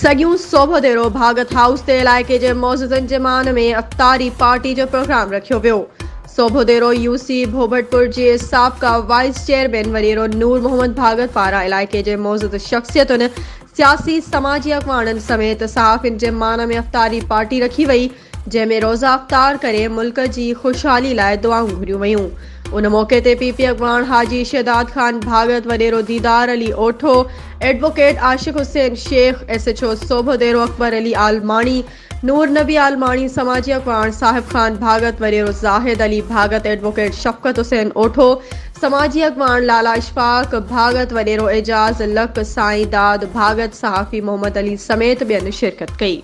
सॻियूं सोभदेरो भागत हाउस ते इलाइक़े जे मौजूदनि जे मान में अफ़्तारी पार्टी जो प्रोग्राम रखियो वियो। सोभदेरो यूसी भोभटपुर जे साबिक़ा वाइस चेयरमैन वॾेरो नूर मोहम्मद भागत पारां इलाइक़े जे मौजूद शख़्सियतुनि सियासी समाजी अॻवाननि समेत सहाफ़ियुनि जे मान में अफ़्तारी पार्टी रखी वई, जंहिं में रोज़ा अफ़्तार करे मुल्क जी ख़ुशहाली लाइ दुआऊं घुरियूं वयूं। उन मौक़े ते पीपी अॻवान हाजी शहदाद खान भागत, वॾेरो दीदार अली ओठो, एडवोकेट आशिक हुसैन शेख, एसएचओ सोभदेरो अकबर अली आलमाणी, नूर नबी आलमाणी, समाजी अॻवान साहिब खान भागत, वॾेरो ज़ाहिद अली भागत, एडवोकेट शफ़कत हुसैन ओठो, समाजी अॻवान लाला इशफाक भागत, वॾेरो एजाज़ लक, साईं दाद भागत, सहाफ़ी मोहम्मद अली समेत ॿियनि शिरकत कई।